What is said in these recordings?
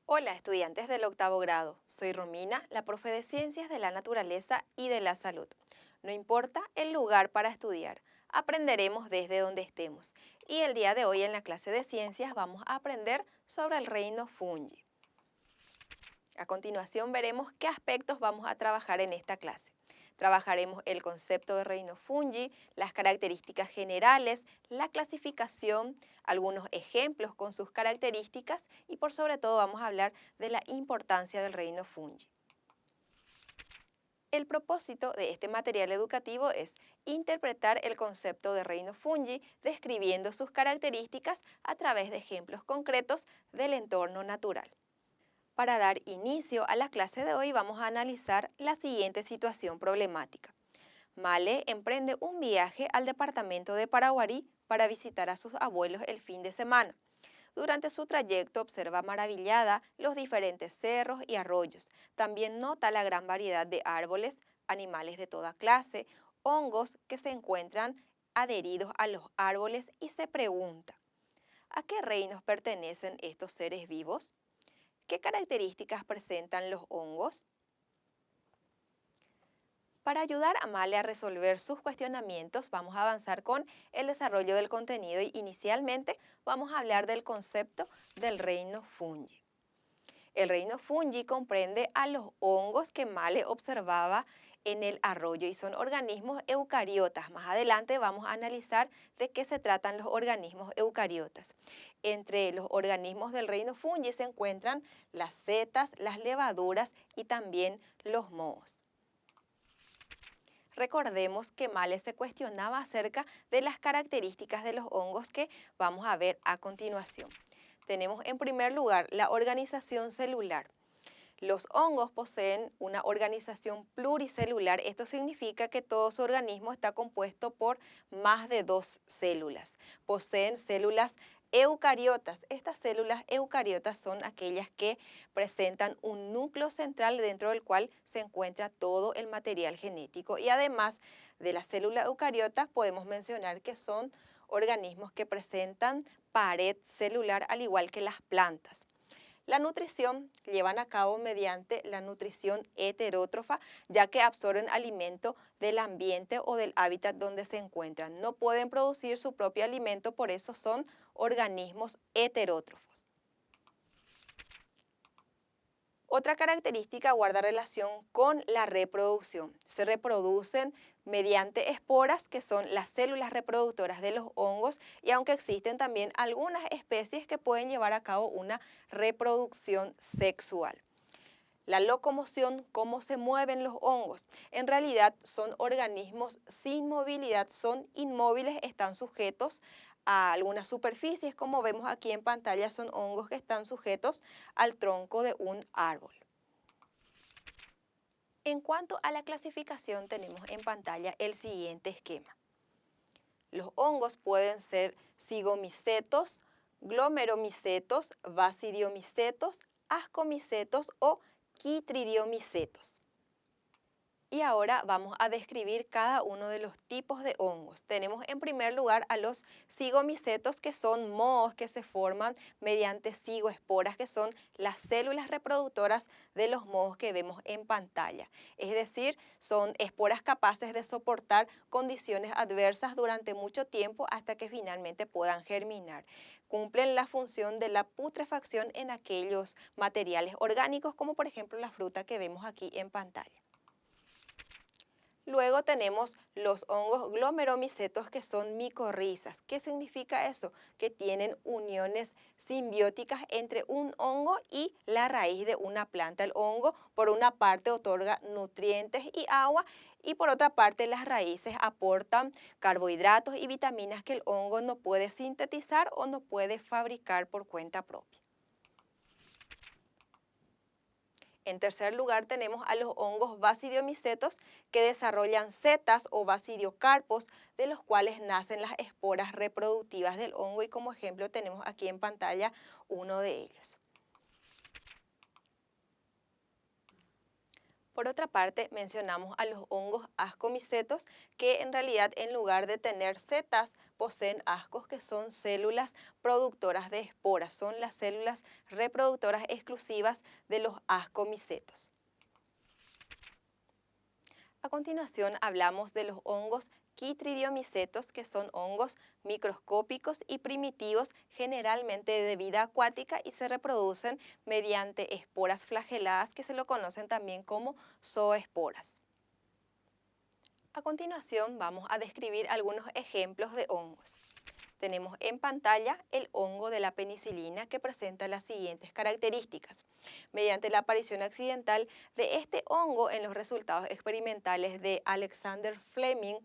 Hola, estudiantes del octavo grado. Soy Romina, la profe de Ciencias de la Naturaleza y de la Salud. No importa el lugar para estudiar, aprenderemos desde donde estemos. Y el día de hoy en la clase de Ciencias vamos a aprender sobre el reino fungi. A continuación veremos qué aspectos vamos a trabajar en esta clase. Trabajaremos el concepto de reino fungi, las características generales, la clasificación, algunos ejemplos con sus características y por sobre todo vamos a hablar de la importancia del reino fungi. El propósito de este material educativo es interpretar el concepto de reino fungi describiendo sus características a través de ejemplos concretos del entorno natural. Para dar inicio a la clase de hoy vamos a analizar la siguiente situación problemática. Male emprende un viaje al departamento de Paraguarí para visitar a sus abuelos el fin de semana. Durante su trayecto observa maravillada los diferentes cerros y arroyos. También nota la gran variedad de árboles, animales de toda clase, hongos que se encuentran adheridos a los árboles y se pregunta, ¿a qué reinos pertenecen estos seres vivos? ¿Qué características presentan los hongos? Para ayudar a Male a resolver sus cuestionamientos, vamos a avanzar con el desarrollo del contenido y inicialmente vamos a hablar del concepto del reino fungi. El reino fungi comprende a los hongos que Male observaba en el arroyo y son organismos eucariotas. Más adelante vamos a analizar de qué se tratan los organismos eucariotas. Entre los organismos del reino fungi se encuentran las setas, las levaduras y también los mohos. Recordemos que Male se cuestionaba acerca de las características de los hongos que vamos a ver a continuación. Tenemos en primer lugar la organización celular. Los hongos poseen una organización pluricelular. Esto significa que todo su organismo está compuesto por más de dos células. Poseen células eucariotas. Estas células eucariotas son aquellas que presentan un núcleo central dentro del cual se encuentra todo el material genético. Y además de las células eucariotas podemos mencionar que son organismos que presentan pared celular al igual que las plantas. La nutrición llevan a cabo mediante la nutrición heterótrofa, ya que absorben alimento del ambiente o del hábitat donde se encuentran. No pueden producir su propio alimento, por eso son organismos heterótrofos. Otra característica guarda relación con la reproducción. Se reproducen mediante esporas, que son las células reproductoras de los hongos, y aunque existen también algunas especies que pueden llevar a cabo una reproducción sexual. La locomoción, cómo se mueven los hongos. En realidad son organismos sin movilidad, son inmóviles, están sujetos a algunas superficies, como vemos aquí en pantalla, son hongos que están sujetos al tronco de un árbol. En cuanto a la clasificación, tenemos en pantalla el siguiente esquema. Los hongos pueden ser zigomicetos, glomeromicetos, basidiomicetos, ascomicetos o quitridiomicetos. Y ahora vamos a describir cada uno de los tipos de hongos. Tenemos en primer lugar a los zigomicetos, que son mohos que se forman mediante cigoesporas, que son las células reproductoras de los mohos que vemos en pantalla. Es decir, son esporas capaces de soportar condiciones adversas durante mucho tiempo hasta que finalmente puedan germinar. Cumplen la función de la putrefacción en aquellos materiales orgánicos, como por ejemplo la fruta que vemos aquí en pantalla. Luego tenemos los hongos glomeromicetos, que son micorrizas. ¿Qué significa eso? Que tienen uniones simbióticas entre un hongo y la raíz de una planta. El hongo, por una parte, otorga nutrientes y agua, y por otra parte, las raíces aportan carbohidratos y vitaminas que el hongo no puede sintetizar o no puede fabricar por cuenta propia. En tercer lugar tenemos a los hongos basidiomicetos, que desarrollan setas o basidiocarpos, de los cuales nacen las esporas reproductivas del hongo, y como ejemplo tenemos aquí en pantalla uno de ellos. Por otra parte, mencionamos a los hongos ascomicetos, que en realidad en lugar de tener setas, poseen ascos que son células productoras de esporas, son las células reproductoras exclusivas de los ascomicetos. A continuación hablamos de los hongos quitridiomicetos, que son hongos microscópicos y primitivos, generalmente de vida acuática, y se reproducen mediante esporas flageladas que se lo conocen también como zooesporas. A continuación vamos a describir algunos ejemplos de hongos. Tenemos en pantalla el hongo de la penicilina, que presenta las siguientes características. Mediante la aparición accidental de este hongo en los resultados experimentales de Alexander Fleming,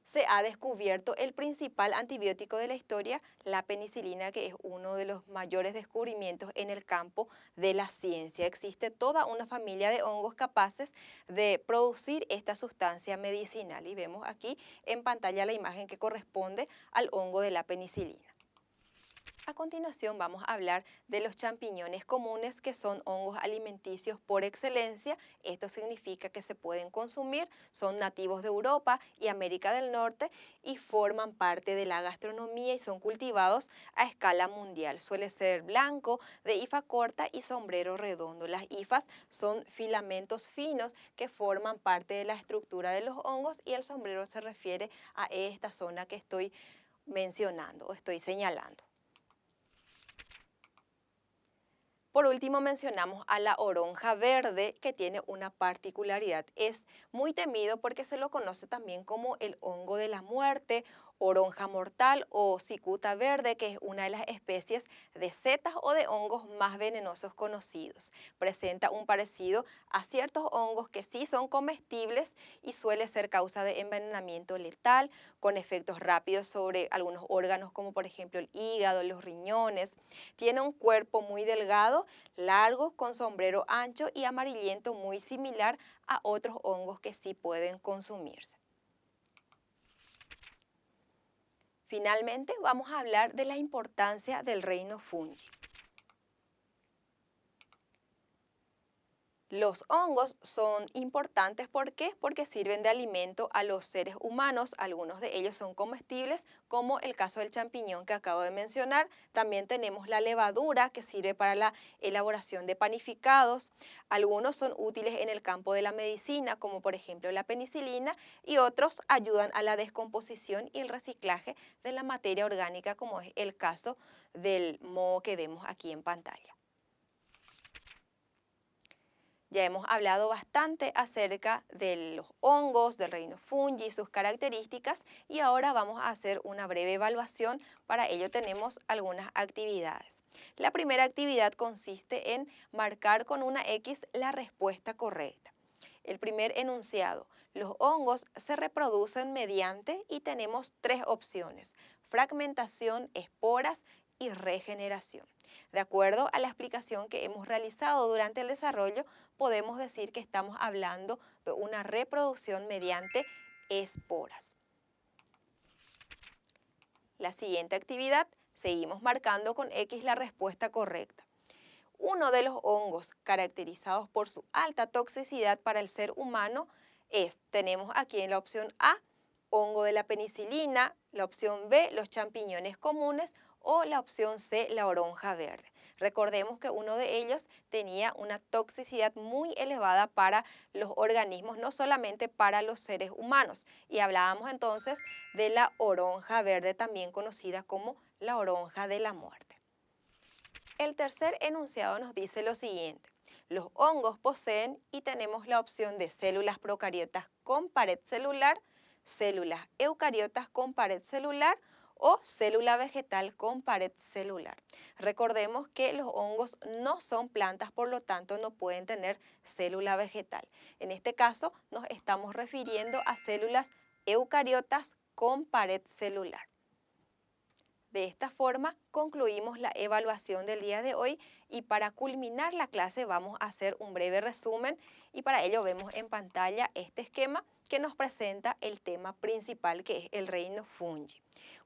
se ha descubierto el principal antibiótico de la historia, la penicilina, que es uno de los mayores descubrimientos en el campo de la ciencia. Existe toda una familia de hongos capaces de producir esta sustancia medicinal, y vemos aquí en pantalla la imagen que corresponde al hongo de la penicilina. A continuación vamos a hablar de los champiñones comunes, que son hongos alimenticios por excelencia. Esto significa que se pueden consumir, son nativos de Europa y América del Norte y forman parte de la gastronomía y son cultivados a escala mundial. Suele ser blanco, de hifa corta y sombrero redondo. Las hifas son filamentos finos que forman parte de la estructura de los hongos, y el sombrero se refiere a esta zona que estoy mencionando o estoy señalando. Por último, mencionamos a la oronja verde, que tiene una particularidad. Es muy temido porque se lo conoce también como el hongo de la muerte, oronja mortal o cicuta verde, que es una de las especies de setas o de hongos más venenosos conocidos. Presenta un parecido a ciertos hongos que sí son comestibles y suele ser causa de envenenamiento letal, con efectos rápidos sobre algunos órganos como por ejemplo el hígado, los riñones. Tiene un cuerpo muy delgado, largo, con sombrero ancho y amarillento, muy similar a otros hongos que sí pueden consumirse. Finalmente, vamos a hablar de la importancia del reino fungi. Los hongos son importantes, ¿por qué? Porque sirven de alimento a los seres humanos. Algunos de ellos son comestibles, como el caso del champiñón que acabo de mencionar. También tenemos la levadura, que sirve para la elaboración de panificados. Algunos son útiles en el campo de la medicina, como por ejemplo la penicilina, y otros ayudan a la descomposición y el reciclaje de la materia orgánica, como es el caso del moho que vemos aquí en pantalla. Ya hemos hablado bastante acerca de los hongos, del reino fungi, sus características, y ahora vamos a hacer una breve evaluación. Para ello tenemos algunas actividades. La primera actividad consiste en marcar con una X la respuesta correcta. El primer enunciado: los hongos se reproducen mediante, y tenemos tres opciones: fragmentación, esporas y regeneración. De acuerdo a la explicación que hemos realizado durante el desarrollo, podemos decir que estamos hablando de una reproducción mediante esporas. La siguiente actividad, seguimos marcando con X la respuesta correcta. Uno de los hongos caracterizados por su alta toxicidad para el ser humano tenemos aquí en la opción A, hongo de la penicilina, la opción B, los champiñones comunes, o la opción C, la oronja verde. Recordemos que uno de ellos tenía una toxicidad muy elevada para los organismos, no solamente para los seres humanos. Y hablábamos entonces de la oronja verde, también conocida como la oronja de la muerte. El tercer enunciado nos dice lo siguiente: los hongos poseen, y tenemos la opción de células procariotas con pared celular, células eucariotas con pared celular o célula vegetal con pared celular. Recordemos que los hongos no son plantas, por lo tanto no pueden tener célula vegetal. En este caso nos estamos refiriendo a células eucariotas con pared celular. De esta forma concluimos la evaluación del día de hoy, y para culminar la clase vamos a hacer un breve resumen, y para ello vemos en pantalla este esquema que nos presenta el tema principal, que es el reino fungi.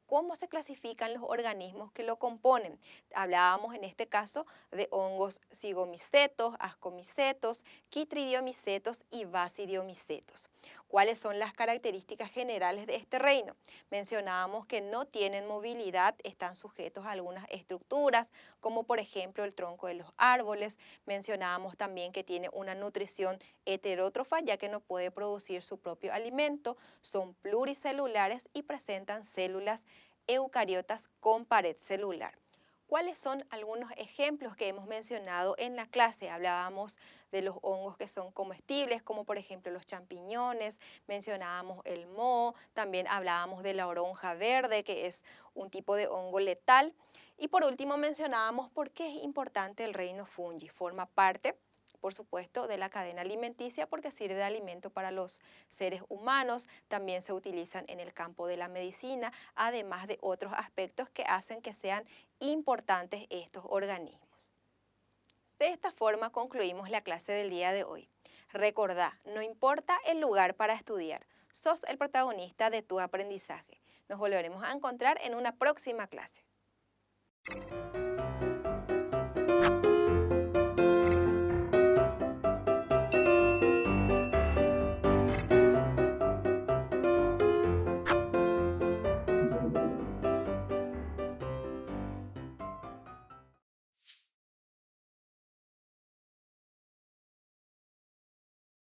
cómo se clasifican los organismos que lo componen. Hablábamos en este caso de hongos zigomicetos, ascomicetos, quitridiomicetos y basidiomicetos. ¿Cuáles son las características generales de este reino? Mencionábamos que no tienen movilidad, están sujetos a algunas estructuras, como por ejemplo el tronco de los árboles. Mencionábamos también que tiene una nutrición heterótrofa, ya que no puede producir su propio alimento, son pluricelulares y presentan células eucariotas con pared celular. ¿Cuáles son algunos ejemplos que hemos mencionado en la clase? Hablábamos de los hongos que son comestibles, como por ejemplo los champiñones, mencionábamos el moho, también hablábamos de la oronja verde, que es un tipo de hongo letal. Y por último mencionábamos por qué es importante el reino fungi. Forma parte, por supuesto, de la cadena alimenticia porque sirve de alimento para los seres humanos, también se utilizan en el campo de la medicina, además de otros aspectos que hacen que sean importantes estos organismos. De esta forma concluimos la clase del día de hoy. Recordá, no importa el lugar para estudiar, sos el protagonista de tu aprendizaje. Nos volveremos a encontrar en una próxima clase.